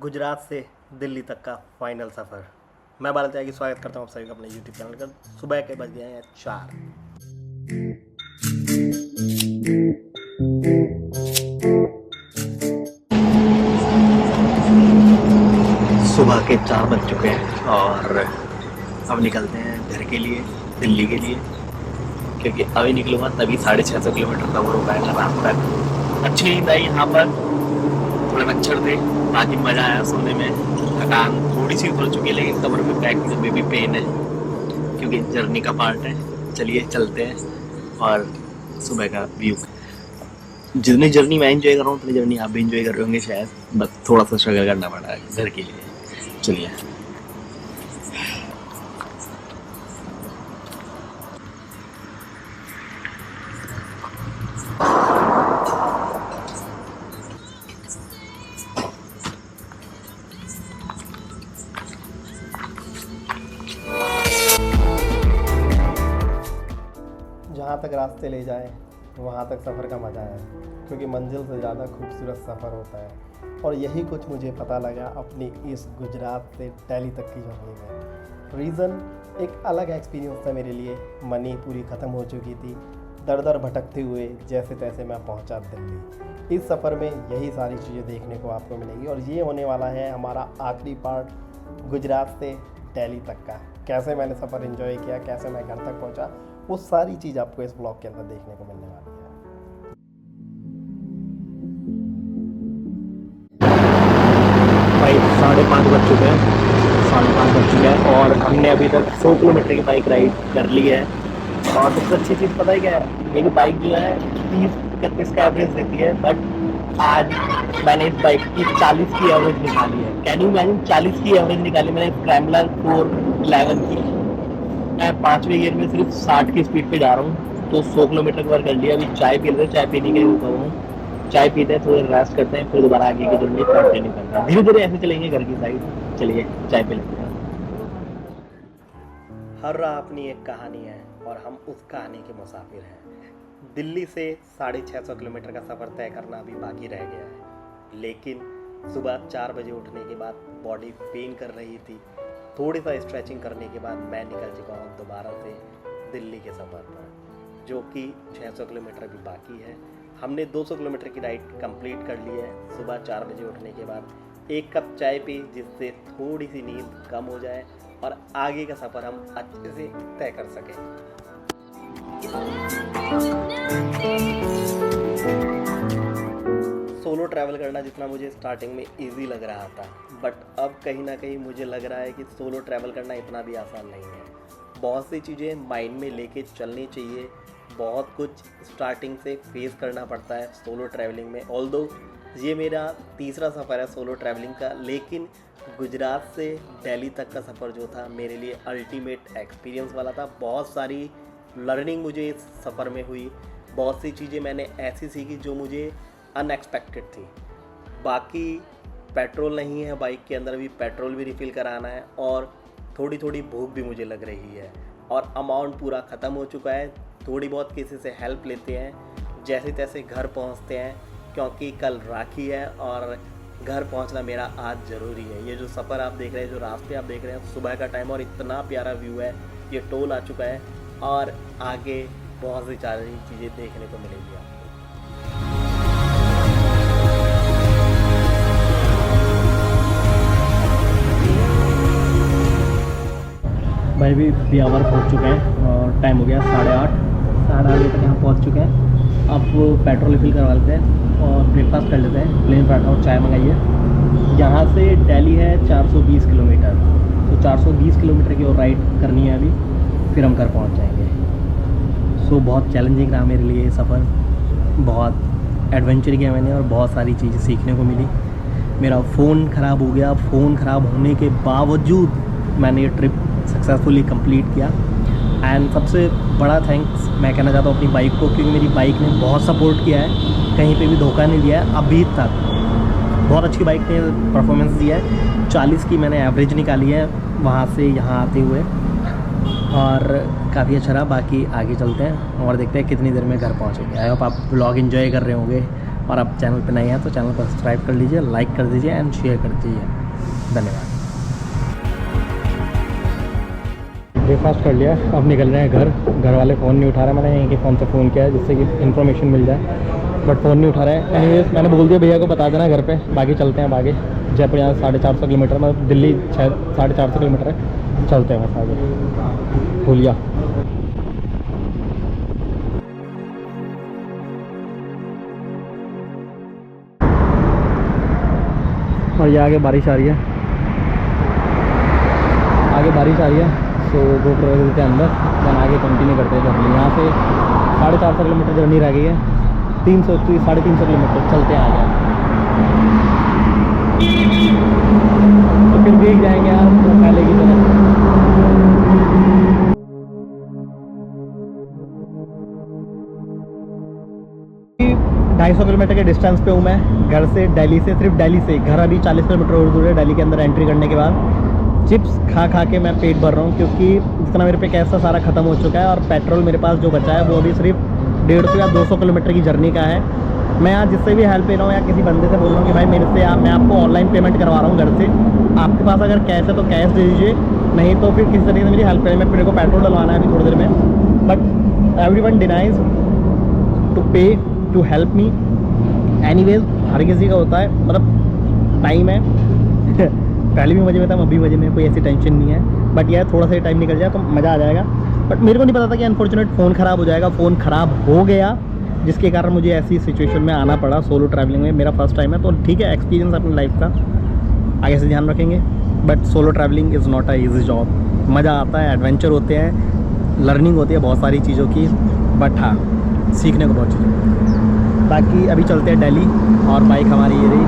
गुजरात से दिल्ली तक का फाइनल सफ़र। मैं बादल त्यागी स्वागत करता हूँ आप सभी का अपने यूट्यूब चैनल का। सुबह के बज गए हैं 4। सुबह के 4 बज चुके हैं और अब निकलते हैं घर के लिए, दिल्ली के लिए, क्योंकि अभी निकलूँगा तभी 650 किलोमीटर कवर हो पाएगा रात तक। अच्छी नींद आई यहाँ पर, थोड़े मच्छर थे, बाकी मज़ा आया सोने में। थकान थोड़ी सी उतर चुकी है लेकिन कमर में बैक में भी पेन है क्योंकि जर्नी का पार्ट है। चलिए चलते हैं और सुबह का व्यू। जितनी जर्नी मैं एंजॉय कर रहा हूँ उतनी जर्नी आप भी एंजॉय कर रहे होंगे शायद, बस थोड़ा सा स्ट्रगल करना पड़ा है घर के लिए। चलिए जहाँ तक रास्ते ले जाए वहाँ तक सफ़र का मज़ा है, क्योंकि मंजिल से ज़्यादा खूबसूरत सफ़र होता है। और यही कुछ मुझे पता लगा अपनी इस गुजरात से दिल्ली तक की जर्नी में। रीज़न एक अलग एक्सपीरियंस था मेरे लिए। मनी पूरी ख़त्म हो चुकी थी, दर दर भटकते हुए जैसे तैसे मैं पहुंचा दिल्ली। इस सफ़र में यही सारी चीज़ें देखने को आपको मिलेगी और ये होने वाला है हमारा आखिरी पार्ट गुजरात से दिल्ली तक का। कैसे मैंने सफ़र एंजॉय किया, कैसे मैं घर तक पहुंचा, वो सारी चीज़ आपको इस ब्लॉग के अंदर देखने को मिलने वाली है। भाई 5:30 बज चुके हैं, 5:30 बज चुके हैं और हमने अभी तक 100 किलोमीटर की बाइक राइड कर ली है। और सबसे अच्छी चीज़ पता है क्या है, मेरी बाइक जो है 30-31 का एवरेज देती है, बट आज मैंने इस बाइक की 40 की एवरेज निकाली है। कैन यू इमेजिन, 40 की एवरेज निकाली मैंने स्क्रैम्बलर 411 की। मैं 5वें गियर में सिर्फ 60 की स्पीड पे जा रहा हूँ, तो 100 किलोमीटर कवर कर लिया। अभी चाय पी लेते, चाय पीने के रुका हुआ हूँ। चाय पीते हैं, थोड़ी रेस्ट करते हैं, फिर दोबारा आगे की जर्नी कंटिन्यू करते हैं। धीरे धीरे ऐसे चलेंगे घर की साइड। चलिए चाय पी लेते हैं। हर राह अपनी एक कहानी है और हम उस कहानी के मुसाफिर हैं। दिल्ली से 650 किलोमीटर का सफ़र तय करना अभी बाकी रह गया है, लेकिन सुबह 4 बजे उठने के बाद बॉडी पेन कर रही थी। थोड़ी सा स्ट्रेचिंग करने के बाद मैं निकल चुका हूँ दोबारा से दिल्ली के सफ़र पर, जो कि 600 किलोमीटर भी बाकी है। हमने 200 किलोमीटर की राइड कंप्लीट कर ली है सुबह 4 बजे उठने के बाद। एक कप चाय पी जिससे थोड़ी सी नींद कम हो जाए और आगे का सफ़र हम अच्छे से तय कर सकें। सोलो ट्रैवल करना जितना मुझे स्टार्टिंग में इजी लग रहा था, बट अब कहीं ना कहीं मुझे लग रहा है कि सोलो ट्रैवल करना इतना भी आसान नहीं है। बहुत सी चीज़ें माइंड में लेके चलनी चाहिए, बहुत कुछ स्टार्टिंग से फेस करना पड़ता है सोलो ट्रैवलिंग में। ऑल्दो ये मेरा तीसरा सफ़र है सोलो ट्रैवलिंग का, लेकिन गुजरात से दिल्ली तक का सफ़र जो था मेरे लिए अल्टीमेट एक्सपीरियंस वाला था। बहुत सारी लर्निंग मुझे इस सफ़र में हुई, बहुत सी चीज़ें मैंने ऐसी सीखी जो मुझे अनएक्सपेक्टेड थी। बाकी पेट्रोल नहीं है बाइक के अंदर, भी पेट्रोल भी रिफ़िल कराना है और थोड़ी थोड़ी भूख भी मुझे लग रही है और अमाउंट पूरा ख़त्म हो चुका है। थोड़ी बहुत किसी से हेल्प लेते हैं, जैसे तैसे घर पहुंचते हैं, क्योंकि कल राखी है और घर पहुंचना मेरा आज ज़रूरी है। ये जो सफ़र आप देख रहे हैं, जो रास्ते आप देख रहे हैं, सुबह का टाइम और इतना प्यारा व्यू है। ये टोल आ चुका है और आगे बहुत सी सारी चीज़ें देखने को मिलेंगी आपको। भाई भी ब्यावर पहुँच चुके हैं और टाइम हो गया 8:30 बजे तक यहाँ पहुँच चुके हैं। अब पेट्रोल रिफिल करवा लेते हैं और ब्रेकफास्ट कर लेते हैं। प्लेन पराठा और चाय मंगाइए। यहाँ से दिल्ली है 420 किलोमीटर, तो 420 किलोमीटर की और राइड करनी है अभी, फिर हम घर पहुँच जाएंगे। सो बहुत चैलेंजिंग रहा मेरे लिए ये सफ़र, बहुत एडवेंचर किया मैंने और बहुत सारी चीज़ें सीखने को मिली। मेरा फ़ोन ख़राब हो गया, फ़ोन ख़राब होने के बावजूद मैंने ये ट्रिप सक्सेसफुली कंप्लीट किया। एंड सबसे बड़ा थैंक्स मैं कहना चाहता हूँ अपनी बाइक को, क्योंकि मेरी बाइक ने बहुत सपोर्ट किया है, कहीं पे भी धोखा नहीं दिया है अभी तक। बहुत अच्छी बाइक ने परफॉर्मेंस दिया है। 40 की मैंने एवरेज निकाली है वहाँ से यहाँ आते हुए और काफ़ी अच्छा रहा। बाकी आगे चलते हैं और देखते हैं कितनी देर में घर पहुँचेंगे। आई होप आप व्लॉग एंजॉय कर रहे होंगे और आप चैनल पे नए हैं तो चैनल को सब्सक्राइब कर लीजिए, लाइक कर दीजिए एंड शेयर कर दीजिए। धन्यवाद। ब्रेकफास्ट कर लिया, अब निकल रहे हैं घर वाले फ़ोन नहीं उठा रहे। मैंने यहीं के फ़ोन से फ़ोन किया है जिससे कि इन्फॉर्मेशन मिल जाए, बट फ़ोन नहीं उठा रहे हैं। एनीवेज मैंने बोल दिया भैया को बता देना घर पे, बाकी चलते हैं अब आगे। जयपुर यहाँ 450 किलोमीटर, मतलब दिल्ली 450 किलोमीटर है, चलते हैं बस आगे। भूलिया और ये आगे बारिश आ रही है, आगे बारिश आ रही है। सो GoPro रख देते हैं अंदर, देन आगे कंटिन्यू करते हैं जर्नी। यहाँ से 450 किलोमीटर जर्नी रह गई है, 300-350 किलोमीटर चलते हैं आगे। तो फिर देख जाएंगे यार तो पहले की तरह। 250 किलोमीटर के डिस्टेंस पे हूँ मैं घर से, दिल्ली से। सिर्फ दिल्ली से घर अभी 40 किलोमीटर और दूर है। दिल्ली के अंदर एंट्री करने के बाद चिप्स खा खा के मैं पेट भर रहा हूँ, क्योंकि जितना मेरे पे कैश था सारा ख़त्म हो चुका है और पेट्रोल मेरे पास जो बचा है वो अभी सिर्फ 150 या 200 किलोमीटर की जर्नी का है। मैं आज जिससे भी हेल्प ले रहा हूँ या किसी बंदे से बोल रहा हूँ कि भाई मेरे से मैं आपको ऑनलाइन पेमेंट करवा रहा हूँ घर से, आपके पास अगर कैश है तो कैश दे दीजिए, नहीं तो फिर किसी तरीके से मेरी हेल्प करें। मेरे को पेट्रोल डलवाना है अभी थोड़ी देर में, बट एवरीवन डिनाइज टू पे टू हेल्प मी। एनीवेज हर किसी का होता है, मतलब टाइम है पहले भी मजे में था, अभी मजे में, कोई ऐसी टेंशन नहीं है। बट यार थोड़ा सा टाइम निकल जाए तो मज़ा आ जाएगा। बट मेरे को नहीं पता था कि अनफॉर्चुनेट फ़ोन ख़राब हो जाएगा। फ़ोन ख़राब हो गया, जिसके कारण मुझे ऐसी सिचुएशन में आना पड़ा। सोलो ट्रैवलिंग में मेरा फर्स्ट टाइम है, तो ठीक है, एक्सपीरियंस अपनी लाइफ का आगे से ध्यान रखेंगे। But solo travelling is not a easy job. मज़ा आता है, एडवेंचर होते हैं, लर्निंग होती है बहुत सारी चीज़ों की, बट हाँ सीखने को बहुत चीज़ें। बाकी अभी चलते हैं दिल्ली और बाइक हमारी ये रही।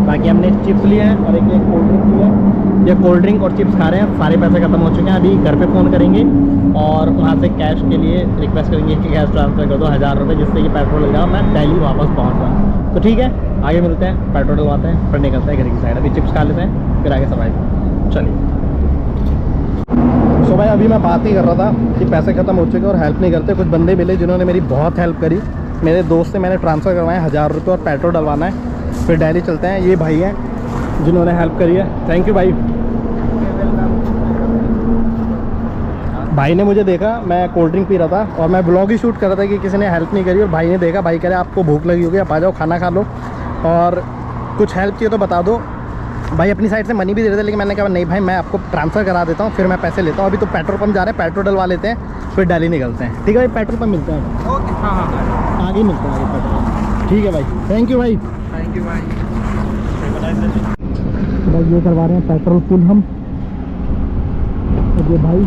बाकी हमने चिप्स लिए हैं और एक कोल्ड ड्रिंक लिया है। ये कोल्ड ड्रिंक और चिप्स खा रहे हैं, सारे पैसे खत्म हो चुके हैं। अभी घर पे फ़ोन करेंगे और वहाँ से कैश के लिए रिक्वेस्ट करेंगे कि कैश ट्रांसफ़र कर दो 1000 रुपये, जिससे कि पेट्रोल लग जाओ, मैं दिल्ली वापस पहुँच जाऊँ। तो ठीक है, आगे मिलते हैं, पेट्रोल डलवाते हैं, फिर निकलते हैं घर की साइड। अभी चिप्स खा लेते हैं, फिर आगे सवाल। चलिए। सो भाई अभी मैं बात ही कर रहा था कि पैसे ख़त्म हो चुके और हेल्प नहीं करते। कुछ बंदे मिले जिन्होंने मेरी बहुत हेल्प करी। मेरे दोस्त से मैंने ट्रांसफ़र करवाए 1000 रुपये और पेट्रोल डलवाना है, फिर दिल्ली चलते हैं। ये भाई हैं जिन्होंने हेल्प करी है, थैंक यू भाई। भाई ने मुझे देखा, मैं कोल्ड ड्रिंक पी रहा था और मैं ब्लॉग ही शूट कर रहा था कि किसी ने हेल्प नहीं करी, और भाई ने देखा, भाई कह रहे आपको भूख लगी होगी, आप आ जाओ खाना खा लो और कुछ हेल्प चाहिए तो बता दो। भाई अपनी साइड से मनी भी दे रहे थे, लेकिन मैंने कहा नहीं भाई मैं आपको ट्रांसफ़र करा देता हूँ, फिर मैं पैसे लेता हूँ। अभी तो पेट्रोल पंप जा रहे हैं, पेट्रोल डलवा लेते हैं, फिर दिल्ली निकलते हैं। ठीक है भाई, पेट्रोल पंप मिलते हैं। ओके, हाँ हाँ, आगे मिलते हैं, आगे पेट्रोल। ठीक है भाई, थैंक यू भाई। थैंक यू भाई। भाई ये करवा रहे हैं पेट्रोल फुल हम, और ये भाई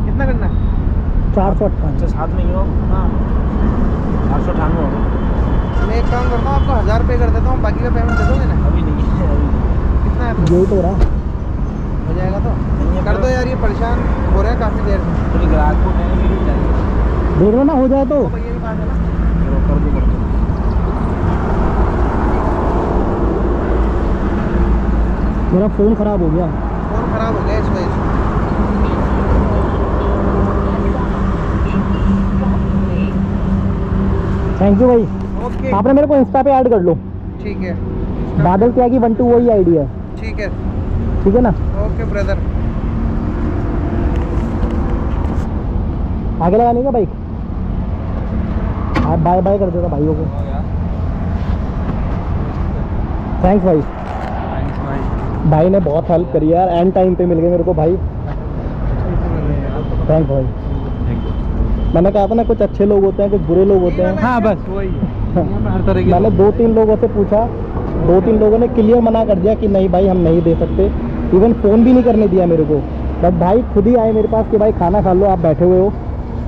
कितना करना है? 458। साथ में ही हो? हाँ, 498 होगा। मैं एक काम करता हूँ, आपको 1000 रुपये कर देता हूँ, बाकी का पेमेंट दे दोगे ना? अभी नहीं है, अभी नहीं। कितना है? यही तो रहा, हो जाएगा तो कर दो यार, ये परेशान हो रहे हैं काफ़ी देर से। थोड़ी ग्राहक को कहने के लिए चाहिए, देख लो ना हो जाए तो। भैया के पास है ना, कर दो। मेरा फ़ोन ख़राब हो गया। फ़ोन ख़राब हो गया इस वजह से। थैंक यू भाई। ओके, आपने मेरे को इंस्टा पे ऐड कर लो। ठीक है, बादल त्यागी 12 वही आईडी है। ठीक है, ठीक है ना? Okay brother. आगे लगाने का बाइक, आप बाय बाय कर देगा भाइयों को। थैंक्स भाई। भाई ने बहुत हेल्प करी यार, एंड टाइम पे मिल गए मेरे को भाई। थैंक्स भाई। मैंने कहा था ना कुछ अच्छे लोग होते हैं, कुछ बुरे लोग होते हैं। हाँ बस वही हर तरह की। मैंने 2-3 लोगों से पूछा, 2-3 लोगों ने क्लियर मना कर दिया कि नहीं भाई हम नहीं दे सकते। इवन फ़ोन भी नहीं करने दिया मेरे को। बट भाई खुद ही आए मेरे पास कि भाई खाना खा लो, आप बैठे हुए हो।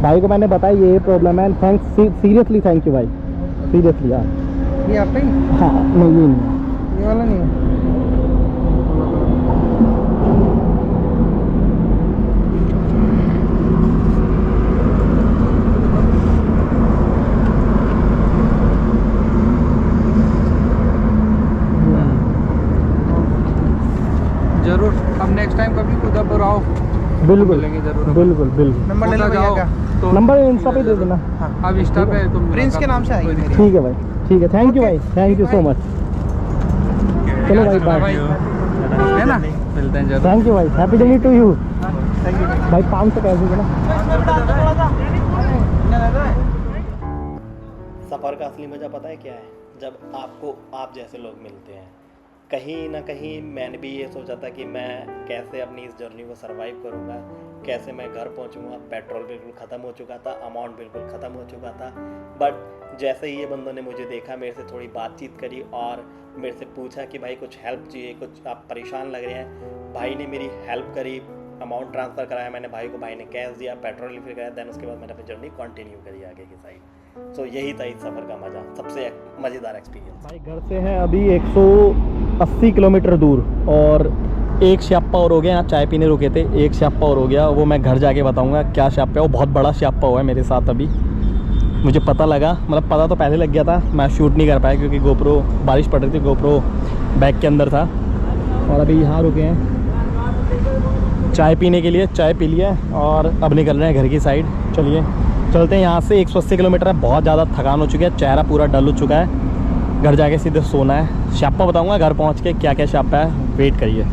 भाई को मैंने बताया ये प्रॉब्लम है, थैंक्स, सीरियसली थैंक यू भाई, सीरियसली यार। ये आपका ही? हाँ नहीं, ये नहीं, ये वाला नहीं है? बिल्कुल मिलेंगे जरूर। बिल्कुल बिल्कुल। नंबर ले लो भैया का, तो नंबर इंस्टा पे दे देना। हाँ अब इंस्टा पे तुम प्रिंस के नाम से आएगी मेरी। ठीक है भाई, ठीक है, थैंक यू भाई, थैंक यू सो मच। चलो भाई बाय, है ना, मिलते हैं जरूर। थैंक यू भाई, happy journey to you. Thank you भाई 500 कैसे देना। सफ़र का असली मज़ा पता है क्या है? जब आपको आप जैसे लोग मिलते हैं। कहीं ना कहीं मैंने भी ये सोचा था कि मैं कैसे अपनी इस जर्नी को सरवाइव करूँगा, कैसे मैं घर पहुँचूँगा। पेट्रोल बिल्कुल ख़त्म हो चुका था, अमाउंट बिल्कुल ख़त्म हो चुका था। बट जैसे ही ये बंदों ने मुझे देखा, मेरे से थोड़ी बातचीत करी और मेरे से पूछा कि भाई कुछ हेल्प चाहिए, कुछ आप परेशान लग रहे हैं। भाई ने मेरी हेल्प करी, अमाउंट ट्रांसफ़र कराया मैंने भाई को, भाई ने कैश दिया, पेट्रोल रिफिल कराया। दैन उसके बाद मैंने अपनी जर्नी कंटिन्यू करी आगे की साइड। सो यही था इस सफ़र का मज़ा, सबसे मज़ेदार एक्सपीरियंस। भाई घर से है अभी 180 किलोमीटर दूर, और एक श्याप्पा और हो गया। यहाँ चाय पीने रुके थे, एक श्याप्पा और हो गया, वो मैं घर जाके बताऊंगा क्या श्याप्पा है। वो बहुत बड़ा श्याप्पा हुआ है मेरे साथ अभी, मुझे पता लगा, मतलब पता तो पहले लग गया था, मैं शूट नहीं कर पाया क्योंकि गोप्रो, बारिश पड़ रही थी, गोप्रो बैग के अंदर था। और अभी यहाँ रुके हैं चाय पीने के लिए, चाय पी लिया और अब निकल रहे हैं घर की साइड। चलिए चलते हैं। यहाँ से 180 किलोमीटर है, बहुत ज़्यादा थकान हो चुकी है, चेहरा पूरा डल हो चुका है। घर जाके सीधे सोना है। श्याप्पा बताऊँगा घर पहुँच के क्या क्या श्याप्पा है, वेट करिए।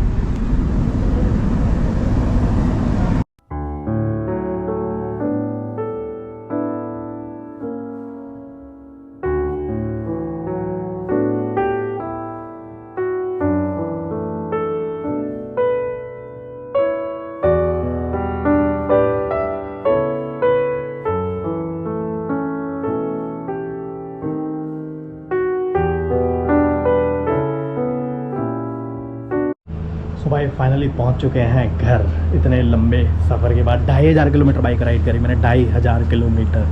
तो भाई फाइनली पहुंच चुके हैं घर। इतने लंबे सफ़र के बाद 2500 किलोमीटर बाइक राइड करी मैंने, 2500 किलोमीटर।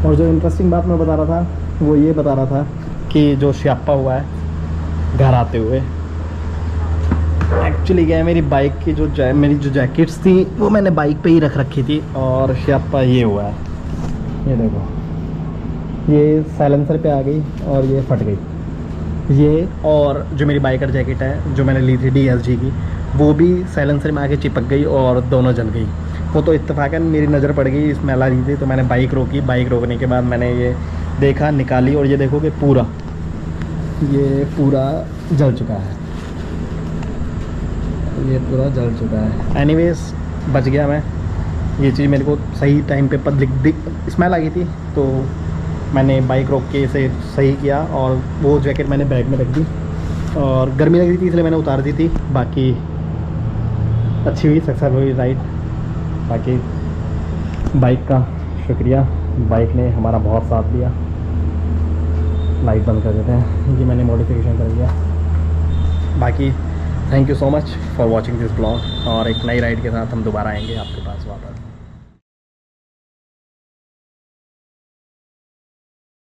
और जो इंटरेस्टिंग बात मैं बता रहा था वो ये बता रहा था कि जो श्याप्पा हुआ है घर आते हुए, एक्चुअली क्या है, मेरी बाइक की मेरी जो जैकेट्स थी वो मैंने बाइक पे ही रख रखी थी, और श्याप्पा ये हुआ है। ये देखो, ये साइलेंसर पे आ गई और ये फट गई। ये और जो मेरी बाइकर जैकेट है जो मैंने ली थी DSG की, वो भी साइलेंसर में आके चिपक गई और दोनों जल गई। वो तो इत्तेफाकन मेरी नज़र पड़ गई, स्मेल आ रही थी तो मैंने बाइक रोकी। बाइक रोकने के बाद मैंने ये देखा, निकाली, और ये देखो कि ये पूरा जल चुका है, ये पूरा जल चुका है। एनीवेज बच गया मैं। ये चीज़ मेरे को सही टाइम पे स्मेल आ गई थी तो मैंने बाइक रोक के इसे सही किया, और वो जैकेट मैंने बैग में रख दी। और गर्मी लग रही थी इसलिए मैंने उतार दी थी। बाकी अच्छी हुई, सक्सेस हुई राइड। बाकी बाइक का शुक्रिया, बाइक ने हमारा बहुत साथ दिया। लाइट बंद कर देते हैं, ये मैंने मॉडिफिकेशन कर दिया। बाकी thank you so much for watching this blog, और एक नई राइड के साथ हम दोबारा आएंगे आपके पास वापस।